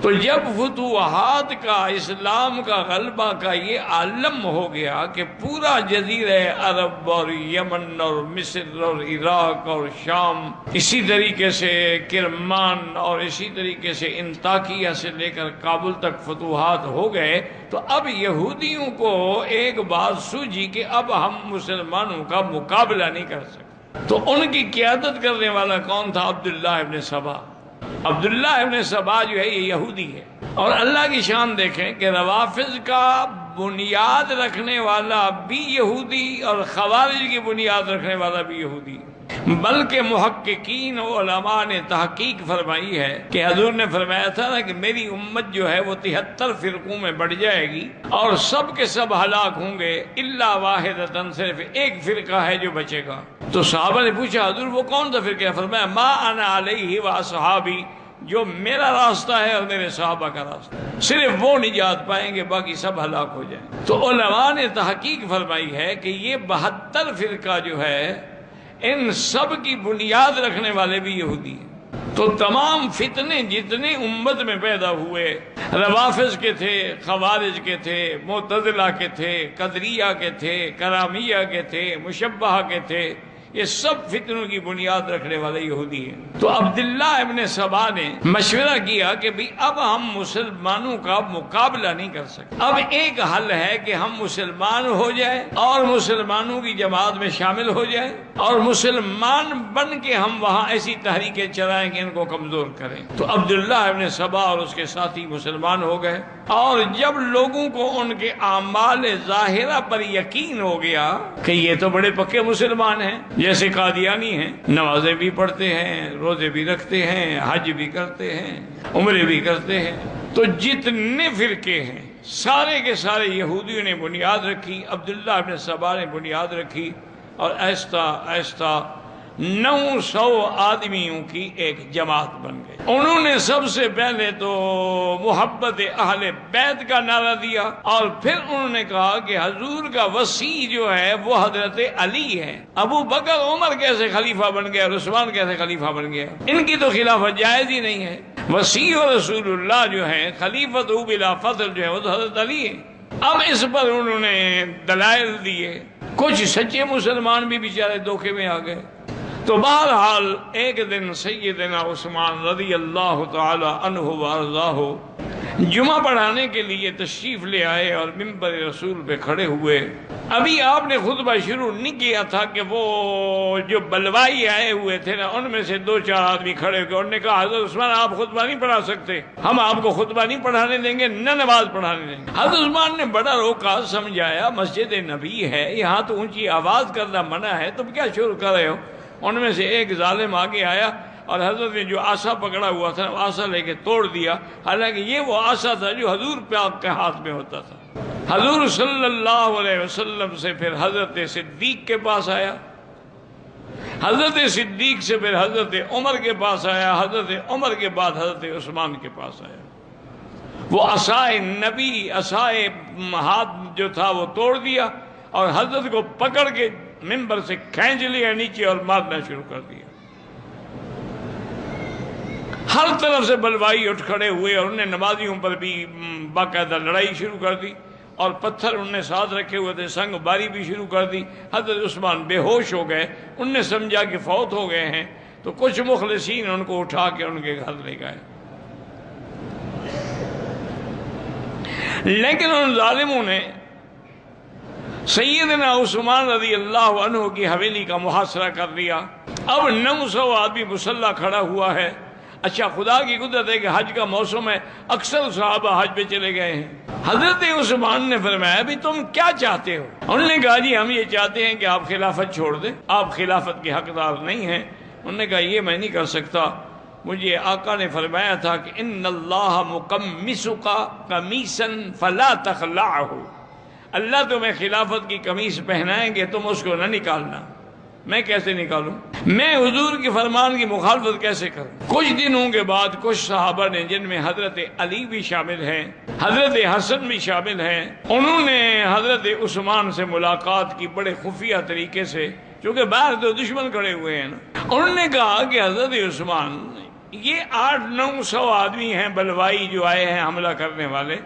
تو جب فتوحات کا، اسلام کا غلبہ کا یہ عالم ہو گیا کہ پورا جزیرہ عرب اور یمن اور مصر اور عراق اور شام، اسی طریقے سے کرمان اور اسی طریقے سے انطاکیہ سے لے کر کابل تک فتوحات ہو گئے، تو اب یہودیوں کو ایک بات سوجھی کہ اب ہم مسلمانوں کا مقابلہ نہیں کر سکتے۔ تو ان کی قیادت کرنے والا کون تھا؟ عبداللہ ابن سبا۔ عبداللہ ابن سبا جو ہے یہ یہودی ہے، اور اللہ کی شان دیکھیں کہ روافض کا بنیاد رکھنے والا بھی یہودی اور خوارج کی بنیاد رکھنے والا بھی یہودی، بلکہ محققین و علماء نے تحقیق فرمائی ہے کہ حضور نے فرمایا تھا نا کہ میری امت جو ہے وہ 73 فرقوں میں بڑھ جائے گی اور سب کے سب ہلاک ہوں گے الا واحدۃ، صرف ایک فرقہ ہے جو بچے گا۔ تو صحابہ نے پوچھا حضور وہ کون سا فرقہ ہے؟ فرمایا ما انا علیہ واصحابی، جو میرا راستہ ہے اور میرے صحابہ کا راستہ، صرف وہ نجات پائیں گے، باقی سب ہلاک ہو جائیں۔ تو علماء نے تحقیق فرمائی ہے کہ یہ 72 فرقہ جو ہے ان سب کی بنیاد رکھنے والے بھی یہودی ہیں۔ تو تمام فتنے جتنے امت میں پیدا ہوئے، روافض کے تھے، خوارج کے تھے، معتزلہ کے تھے، قدریہ کے تھے، کرامیہ کے تھے، مشبہہ کے تھے، یہ سب فتنوں کی بنیاد رکھنے والے یہودی ہیں۔ تو عبداللہ ابن سبا نے مشورہ کیا کہ بھی اب ہم مسلمانوں کا مقابلہ نہیں کر سکتے، اب ایک حل ہے کہ ہم مسلمان ہو جائیں اور مسلمانوں کی جماعت میں شامل ہو جائیں اور مسلمان بن کے ہم وہاں ایسی تحریکیں چلائیں کہ ان کو کمزور کریں۔ تو عبداللہ ابن سبا اور اس کے ساتھی مسلمان ہو گئے، اور جب لوگوں کو ان کے اعمال ظاہرہ پر یقین ہو گیا کہ یہ تو بڑے پکے مسلمان ہیں، جیسے قادیانی ہیں، نمازیں بھی پڑھتے ہیں، روزے بھی رکھتے ہیں، حج بھی کرتے ہیں، عمرے بھی کرتے ہیں، تو جتنے فرقے ہیں سارے کے سارے یہودیوں نے بنیاد رکھی، عبداللہ ابن سبا نے بنیاد رکھی، اور آہستہ آہستہ 900 آدمیوں کی ایک جماعت بن گئی۔ انہوں نے سب سے پہلے تو محبت اہل بیت کا نعرہ دیا، اور پھر انہوں نے کہا کہ حضور کا وصی جو ہے وہ حضرت علی ہے، ابو بکر عمر کیسے خلیفہ بن گیا اور عثمان کیسے خلیفہ بن گیا، ان کی تو خلافت جائز ہی نہیں ہے۔ وصی و رسول اللہ جو ہے، خلیفت بلا فضل جو ہے وہ تو حضرت علی ہے۔ اب اس پر انہوں نے دلائل دیے، کچھ سچے مسلمان بھی بیچارے دھوکے میں آ گئے۔ تو بہرحال ایک دن سیدنا عثمان رضی اللہ تعالی عنہ وارضاہ جمعہ پڑھانے کے لیے تشریف لے آئے اور منبر رسول پہ کھڑے ہوئے۔ ابھی آپ نے خطبہ شروع نہیں کیا تھا کہ وہ جو بلوائی آئے ہوئے تھے نا، ان میں سے 2-4 آدمی کھڑے ہوئے، انہوں نے کہا حضرت عثمان آپ خطبہ نہیں پڑھا سکتے، ہم آپ کو خطبہ نہیں پڑھانے دیں گے، نہ نماز پڑھانے دیں گے۔ حضرت عثمان نے بڑا روکا، سمجھایا مسجد نبی ہے، یہاں تو اونچی آواز کرنا منع ہے، تم کیا شروع کر رہے ہو؟ ان میں سے ایک ظالم آگے آیا اور حضرت نے جو آسا پکڑا ہوا تھا آسا لے کے توڑ دیا، حالانکہ یہ وہ آسا تھا جو حضور پاک کے ہاتھ میں ہوتا تھا۔ حضور صلی اللہ علیہ وسلم سے پھر حضرت صدیق کے پاس آیا، حضرت صدیق سے پھر حضرت عمر کے پاس آیا، حضرت عمر کے بعد حضرت عثمان کے پاس آیا۔ وہ عصائے نبی، عصائے ہاتھ جو تھا وہ توڑ دیا اور حضرت کو پکڑ کے منبر سے کھینچ لیا نیچے اور مارنا شروع کر دیا۔ ہر طرف سے بلوائی اٹھ کھڑے ہوئے اور انہوں نے نمازیوں پر بھی باقاعدہ لڑائی شروع کر دی، اور پتھر انہوں نے ساتھ رکھے ہوئے تھے، سنگ باری بھی شروع کر دی۔ حضرت عثمان بے ہوش ہو گئے، انہوں نے سمجھا کہ فوت ہو گئے ہیں، تو کچھ مخلصین ان کو اٹھا کے ان کے گھر لے گئے، لیکن ان ظالموں نے سیدنا عثمان رضی اللہ عنہ کی حویلی کا محاصرہ کر لیا۔ اب 900 آدمی مسلح کھڑا ہوا ہے۔ اچھا خدا کی قدرت ہے کہ حج کا موسم ہے، اکثر صحابہ حج پہ چلے گئے ہیں۔ حضرت عثمان نے فرمایا بھی تم کیا چاہتے ہو؟ انہوں نے کہا جی ہم یہ چاہتے ہیں کہ آپ خلافت چھوڑ دیں، آپ خلافت کے حقدار نہیں ہیں۔ انہوں نے کہا یہ میں نہیں کر سکتا، مجھے آقا نے فرمایا تھا کہ ان اللہ مقمصک قمیصا فلا تخلعہ، اللہ تمہیں خلافت کی قمیص پہنائیں گے، تم اس کو نہ نکالنا۔ میں کیسے نکالوں؟ میں حضور کے فرمان کی مخالفت کیسے کروں؟ کچھ دنوں کے بعد کچھ صحابہ نے، جن میں حضرت علی بھی شامل ہیں، حضرت حسن بھی شامل ہیں، انہوں نے حضرت عثمان سے ملاقات کی بڑے خفیہ طریقے سے، چونکہ باہر تو دشمن کھڑے ہوئے ہیں نا۔ انہوں نے کہا کہ حضرت عثمان یہ 800-900 آدمی ہیں بلوائی جو آئے ہیں حملہ کرنے والے،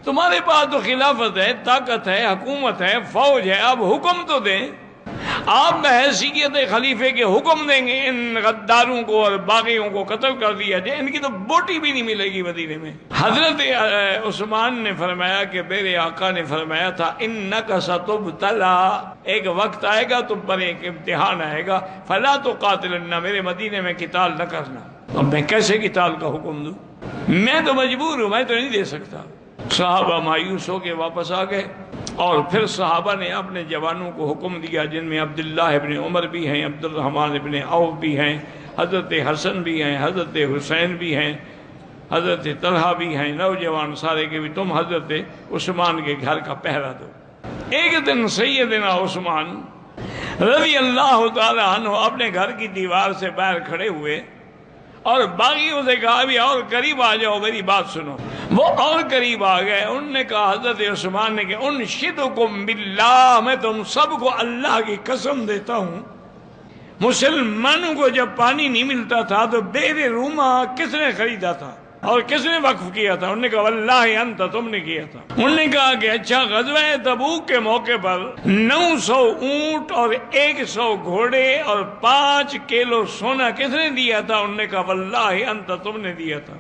تمہارے پاس تو خلافت ہے، طاقت ہے، حکومت ہے، فوج ہے، اب حکم تو دیں، آپ بحیثیت خلیفے کے حکم دیں گے ان غداروں کو اور باغیوں کو قتل کر دیا جائے، ان کی تو بوٹی بھی نہیں ملے گی مدینے میں۔ حضرت عثمان نے فرمایا کہ میرے آقا نے فرمایا تھا انک ستبتلا، ایک وقت آئے گا تم پر ایک امتحان آئے گا، فلا تقاتلن، میرے مدینے میں قتال نہ کرنا۔ اب میں کیسے قتال کا حکم دوں؟ میں تو مجبور ہوں، میں تو نہیں دے سکتا۔ صحابہ مایوس ہو کے واپس آ گئے، اور پھر صحابہ نے اپنے جوانوں کو حکم دیا، جن میں عبداللہ ابن عمر بھی ہیں، عبد الرحمن ابن عوف بھی ہیں، حضرت حسن بھی ہیں، حضرت حسین بھی ہیں، حضرت طلحہ بھی ہیں، نوجوان سارے کے بھی، تم حضرت عثمان کے گھر کا پہرا دو۔ ایک دن سیدنا عثمان رضی اللہ تعالی عنہ اپنے گھر کی دیوار سے باہر کھڑے ہوئے اور باغیوں سے کہا بھی اور قریب آ جاؤ، میری بات سنو۔ وہ اور قریب آ گئے، انہوں نے کہا، حضرت عثمان نے کہ انشدکم باللہ، میں تم سب کو اللہ کی قسم دیتا ہوں، مسلمانوں کو جب پانی نہیں ملتا تھا تو بئر روما کس نے خریدا تھا اور کس نے وقف کیا تھا؟ انہوں نے کہا واللہ انت، تم نے کیا تھا۔ انہوں نے کہا کہ اچھا، غزوہ تبوک کے موقع پر 900 اونٹ اور 100 گھوڑے اور 5 کلو سونا کس نے دیا تھا؟ انہوں نے کہا واللہ انت، تم نے دیا تھا۔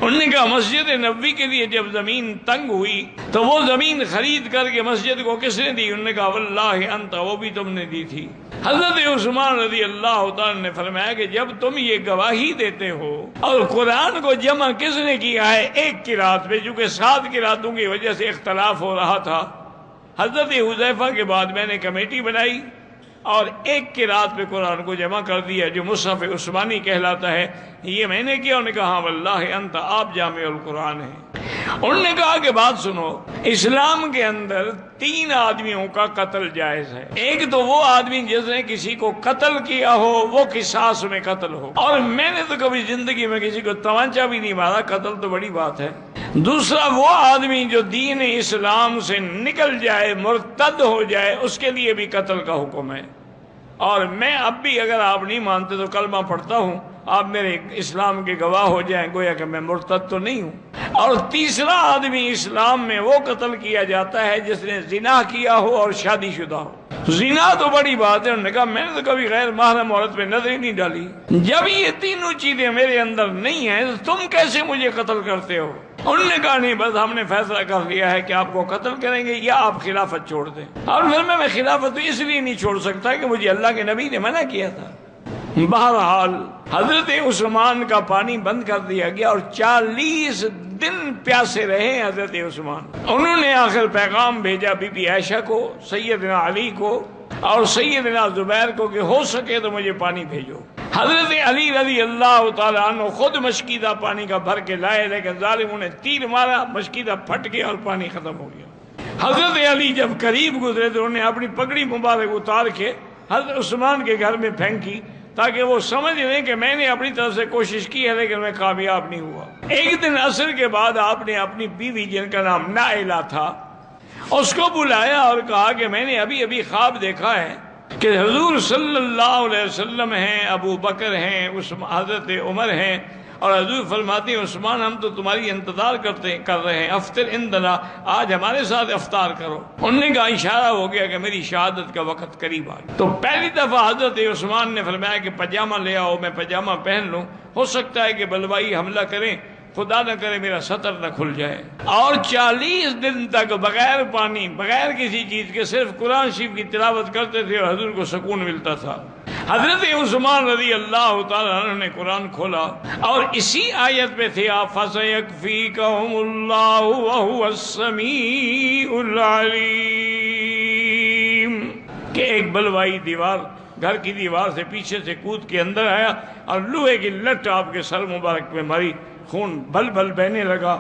انہوں نے کہا مسجد نبوی کے لیے جب زمین تنگ ہوئی تو وہ زمین خرید کر کے مسجد کو کس نے دی؟ انہوں نے کہا واللہ انت، وہ بھی تم نے دی تھی۔ حضرت عثمان رضی اللہ تعالیٰ نے فرمایا کہ جب تم یہ گواہی دیتے ہو، اور قرآن کو جمع کس نے کیا ہے؟ ایک قرات پہ، چونکہ 7 قراتوں کی وجہ سے اختلاف ہو رہا تھا، حضرت حذیفہ کے بعد میں نے کمیٹی بنائی اور ایک قرات پہ قرآن کو جمع کر دیا جو مصحف عثمانی کہلاتا ہے، یہ میں نے کیا۔ انہوں نے کہا واللہ انت، آپ جامع القرآن ہیں۔ انہوں نے کہا کہ بات سنو، اسلام کے اندر 3 آدمیوں کا قتل جائز ہے۔ ایک تو وہ آدمی جس نے کسی کو قتل کیا ہو، وہ قصاص میں قتل ہو، اور میں نے تو کبھی زندگی میں کسی کو تمانچہ بھی نہیں مارا، قتل تو بڑی بات ہے۔ دوسرا وہ آدمی جو دین اسلام سے نکل جائے، مرتد ہو جائے، اس کے لیے بھی قتل کا حکم ہے۔ اور میں اب بھی اگر آپ نہیں مانتے تو کلمہ پڑھتا ہوں، آپ میرے اسلام کے گواہ ہو جائیں، گویا کہ میں مرتد تو نہیں ہوں۔ اور تیسرا آدمی اسلام میں وہ قتل کیا جاتا ہے جس نے زنا کیا ہو اور شادی شدہ ہو۔ زنا تو بڑی بات ہے، انہوں نے کہا میں نے تو کبھی غیر محرم عورت پہ نظر ہی نہیں ڈالی۔ جب یہ تینوں چیزیں میرے اندر نہیں ہیں تو تم کیسے مجھے قتل کرتے ہو؟ انہوں نے کہا نہیں، بس ہم نے فیصلہ کر لیا ہے کہ آپ کو قتل کریں گے یا آپ خلافت چھوڑ دیں۔ اور پھر میں خلافت اس لیے نہیں چھوڑ سکتا کہ مجھے اللہ کے نبی نے منع کیا تھا۔ بہرحال حضرت عثمان کا پانی بند کر دیا گیا اور 40 دن پیاسے رہے حضرت عثمان۔ انہوں نے آخر پیغام بھیجا بی بی عائشہ کو، سیدنا علی کو اور سیدنا زبیر کو کہ ہو سکے تو مجھے پانی بھیجو۔ حضرت علی رضی اللہ تعالیٰ عنہ خود مشکیدہ پانی کا بھر کے لائے، لیکن ظالموں نے تیر مارا، مشکیدہ پھٹ گیا اور پانی ختم ہو گیا۔ حضرت علی جب قریب گزرے تو انہوں نے اپنی پگڑی مبارک اتار کے حضرت عثمان کے گھر میں پھینکی تاکہ وہ سمجھ لیں کہ میں نے اپنی طرف سے کوشش کی ہے لیکن میں کامیاب نہیں ہوا۔ ایک دن عصر کے بعد آپ نے اپنی بیوی جن کا نام نائلہ تھا اس کو بلایا اور کہا کہ میں نے ابھی خواب دیکھا ہے کہ حضور صلی اللہ علیہ وسلم ہیں، ابو بکر ہیں، حضرت عمر ہیں، اور حضور فرماتے ہیں عثمان ہم تو تمہاری انتظار کر رہے ہیں، افطر عندنا، آج ہمارے ساتھ افطار کرو۔ انہوں نے کہا اشارہ ہو گیا کہ میری شہادت کا وقت قریب آ گیا۔ تو پہلی دفعہ حضرت عثمان نے فرمایا کہ پاجامہ لے آؤ، میں پاجامہ پہن لوں، ہو سکتا ہے کہ بلوائی حملہ کریں، خدا نہ کرے میرا سطر نہ کھل جائے۔ اور 40 دن تک بغیر پانی، بغیر کسی چیز کے صرف قرآن شریف کی تلاوت کرتے تھے اور حضور کو سکون ملتا تھا۔ حضرت عثمان رضی اللہ تعالیٰ عنہ نے قرآن کھولا اور اسی آیت پہ تھے آپ، فَسَيَكْفِيكَهُمُ اللَّهُ وَهُوَ السَّمِيعُ الْعَلِيمُ، کہ ایک بلوائی دیوار، گھر کی دیوار سے پیچھے سے کود کے اندر آیا اور لوہے کی لٹ آپ کے سر مبارک پہ ماری، خون بل بل بہنے لگا۔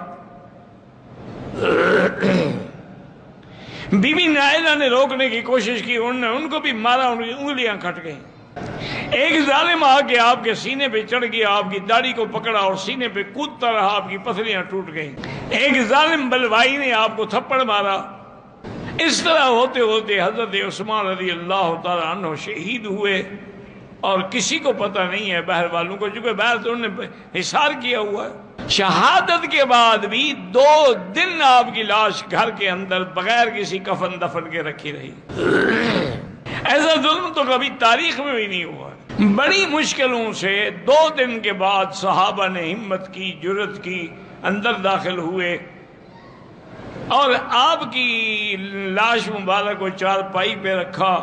بی بی نائلہ نے روکنے کی کوشش کی، انہوں نے ان کو بھی مارا، ان کی انگلیاں کٹ گئیں۔ ایک ظالم آ کے آپ کے سینے پہ چڑھ گیا، آپ کی داڑھی کو پکڑا اور سینے پہ کودتا رہا، آپ کی پسلیاں ٹوٹ گئیں۔ ایک ظالم بلوائی نے آپ کو تھپڑ مارا۔ اس طرح ہوتے ہوتے حضرت عثمان رضی اللہ تعالیٰ عنہ شہید ہوئے اور کسی کو پتہ نہیں ہے باہر والوں کو، چونکہ باہر تو انہوں نے حصار کیا ہوا ہے۔ شہادت کے بعد بھی 2 دن آپ کی لاش گھر کے اندر بغیر کسی کفن دفن کے رکھی رہی۔ ایسا ظلم تو کبھی تاریخ میں بھی نہیں ہوا۔ بڑی مشکلوں سے 2 دن کے بعد صحابہ نے ہمت کی، جرأت کی، اندر داخل ہوئے اور آپ کی لاش مبارک کو چارپائی پہ رکھا،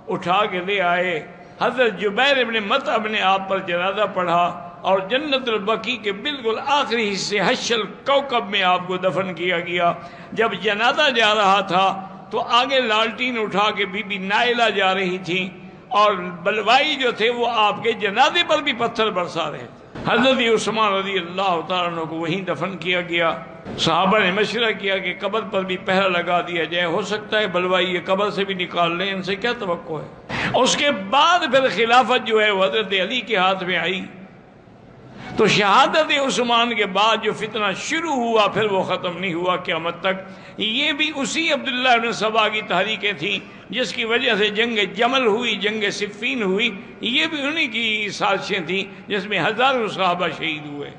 اٹھا کے لے آئے۔ حضرت جبیر ابن مطعم نے آپ پر جنازہ پڑھا اور جنت البقیع کے بالکل آخری حصے حش الکوکب میں آپ کو دفن کیا گیا۔ جب جنازہ جا رہا تھا تو آگے لالٹین اٹھا کے بی بی نائلہ جا رہی تھی اور بلوائی جو تھے وہ آپ کے جنازے پر بھی پتھر برسا رہے تھے۔ حضرت عثمان رضی اللہ تعالیٰ عنہ کو وہیں دفن کیا گیا۔ صحابہ نے مشورہ کیا کہ قبر پر بھی پہرا لگا دیا جائے، ہو سکتا ہے بلوائی یہ قبر سے بھی نکال لیں، ان سے کیا توقع ہے۔ اس کے بعد پھر خلافت جو ہے وہ حضرت علی کے ہاتھ میں آئی، تو شہادت عثمان کے بعد جو فتنہ شروع ہوا پھر وہ ختم نہیں ہوا قیامت تک۔ یہ بھی اسی عبداللہ بن سبا کی تحریکیں تھیں جس کی وجہ سے جنگ جمل ہوئی، جنگ صفین ہوئی، یہ بھی انہی کی سازشیں تھیں جس میں ہزاروں صحابہ شہید ہوئے۔